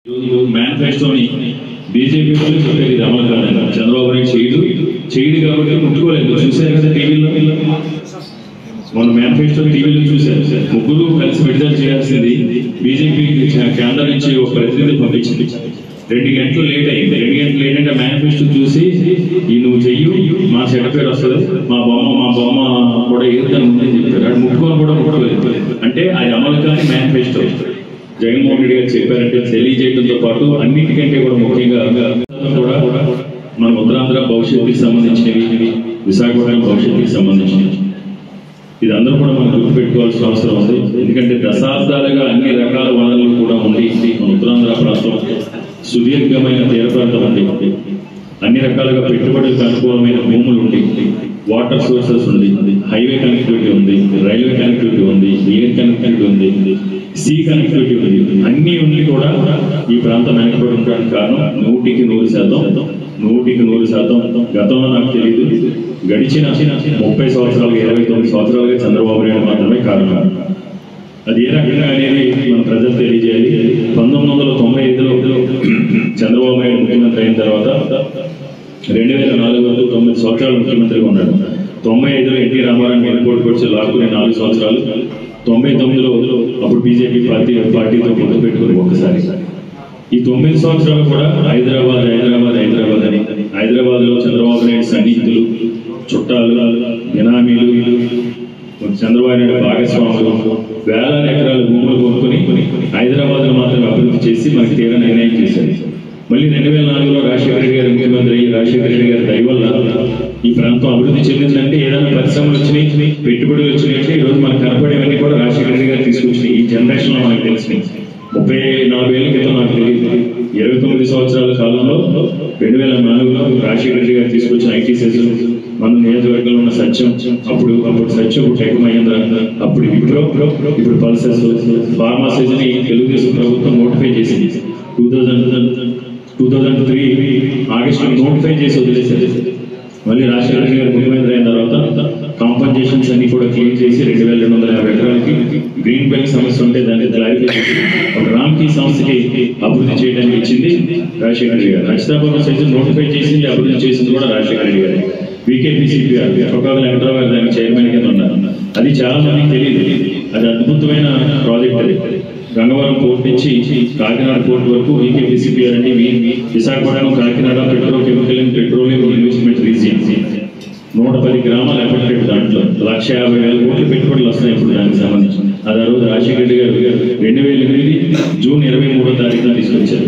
మేనిఫెస్టోని బీజేపీ వాళ్ళు చెప్పారు ఇది అమలు కాదని. చంద్రబాబు నాయుడు చేయడు కాబట్టి ముట్టుకోలేదు. చూశారు కదా టీవీలో, మన మేనిఫెస్టో టీవీలో చూశారు. ముగ్గురు కలిసి విడుదల చేయాల్సింది బీజేపీ కేంద్రం నుంచి ఒక ప్రతినిధి పంపించింది. 2 గంటలు లేట్ అయింది. 2 గంటలు లేట్ అంటే మేనిఫెస్టో చూసి ఈ నువ్వు చెయ్యు, మా చెడ్డ పేరు వస్తుంది, మా బొమ్మ కూడా ఏదని ముందే చెప్పారు. అది ముట్టుకొని కూడా ముట్టుకోలేదు. అంటే అది అమలు కాని మేనిఫెస్టో. జగన్మోహన్ రెడ్డి గారు చెప్పారంటే తెలియజేయడంతో పాటు అన్నిటికంటే కూడా ముఖ్యంగా కూడా మన ఉత్తరాంధ్ర భవిష్యత్తుకి సంబంధించినవి, విశాఖపట్నం భవిష్యత్తుకి సంబంధించినవి, ఇది అందరూ కూడా మనం గుర్తుపెట్టుకోవాల్సిన అవసరం ఉంది. ఎందుకంటే దశాబ్దాలుగా అన్ని రకాల వనరులు కూడా ఉండి మన ఉత్తరాంధ్ర ప్రాంతం సుదీర్ఘమైన తీర ప్రాంతం ఉంది. అన్ని రకాలుగా పెట్టుబడులకు అనుకూలమైన భూములు ఉండి, వాటర్ సోర్సెస్ ఉంది, హైవే కనెక్టివిటీ ఉంది, రైల్వే కనెక్టివిటీ ఉంది, ఎయిర్ కనెక్టివిటీ ఉంది, సీ కనెక్టివిటీ ఉంది. అన్ని ఉండి కూడా ఈ ప్రాంతం వెనకబడి ఉండడానికి కారణం 100కి 100%. గతంలో నాకు తెలియదు, గడిచిన 30 సంవత్సరాలుగా 29 సంవత్సరాలుగా చంద్రబాబు నాయుడు మాత్రమే కారణం. అది ఏ రకంగా అనేది మన ప్రజలు తెలియజేయాలి. 1995లో చంద్రబాబు నాయుడు ముఖ్యమంత్రి అయిన తర్వాత 2004 వరకు 9 సంవత్సరాలు ముఖ్యమంత్రిగా ఉన్నాడు. 95లో ఎన్టీ రామారావు ఎన్నికలు వచ్చి లాక్కునే 4 సంవత్సరాలు. 99లో అప్పుడు బీజేపీ పార్టీతో పొత్తు పెట్టుకుని ఒకసారి ఈ 9 సంవత్సరాలు కూడా హైదరాబాద్ అని హైదరాబాద్లో చంద్రబాబు నాయుడు సన్నిహితులు, చుట్టాలు, బినామీలు, చంద్రబాబు నాయుడు భాగస్వాములు వేలాది ఎకరాల భూములు కొనుక్కొని హైదరాబాద్లో మాత్రమే అభివృద్ధి చేసి మనకి తీర నిర్ణయం చేశారు. మళ్ళీ 2004లో రాజశేఖర రెడ్డి గారు ముఖ్యమంత్రి అయ్యి రాజశేఖర రెడ్డి గారి దయ వల్ల ఈ ప్రాంతం అభివృద్ధి చెందిందంటే ఏదైనా పరిశ్రమలు వచ్చినాయి, పెట్టుబడులు వచ్చినాయంటే ఈరోజు మనకు కనపడేవన్నీ కూడా రాజశేఖర రెడ్డి గారు తీసుకొచ్చినాయి. ఈ జనరేషన్లో మనకు తెలిసినాయి. 34 ఏళ్ళ క్రితం నాకు తెలియదు. 29 సంవత్సరాల కాలంలో 2004లో రాజశేఖర రెడ్డి గారు తీసుకొచ్చిన ఐటీ సెస్, మన నియోజకవర్గంలో ఉన్న సత్యం, అప్పుడు సత్యం, టెక్ మహేంద్ర, అప్పుడు ఇప్పుడు పల్సెస్, ఫార్మాసిస్ ని తెలుగుదేశం ప్రభుత్వం నోటిఫై చేసింది. 2003 ఆగస్టులో నోటిఫై చేసి వదిలేశారు. మళ్ళీ రాజశేఖర రెడ్డి గారు ముఖ్యమంత్రి అయిన తర్వాత కాంపన్సేషన్స్ అన్ని కూడా క్లియర్ చేసి 2250 ఎకరాలకి గ్రీన్ బెల్ట్ సమస్య ఉంటే దాన్ని క్లారిఫై చేసి ఒక రామ్కీ సంస్థకి అభివృద్ధి చేయడానికి ఇచ్చింది రాజశేఖర రెడ్డి గారు. నచ్చితాపురం సైజు నోటిఫై చేసింది, అభివృద్ధి చేసింది కూడా రాజశేఖర రెడ్డి గారు. VKPCPR ప్రొకాల వెంకటరావు గారు దానికి చైర్మన్ కింద ఉన్నారు. అది చాలా మందికి తెలియదు. అది అద్భుతమైన ప్రాజెక్ట్. అది గంగవరం పోర్ట్ నుంచి కాకినాడ పోర్ట్ వరకు VKPCPR అంటే Visakhapatnam Kakinada petrochemical and petroleum investment region 110 గ్రామాలు ఎఫెక్టెడ్. దాంట్లో 1,50,000 కోట్లు పెట్టుబడులు వస్తాయి ఇప్పుడు దానికి సంబంధించి. అది ఆ రోజు రాజశేఖర రెడ్డి గారు 2008 జూన్ 23వ తారీఖున తీసుకొచ్చారు.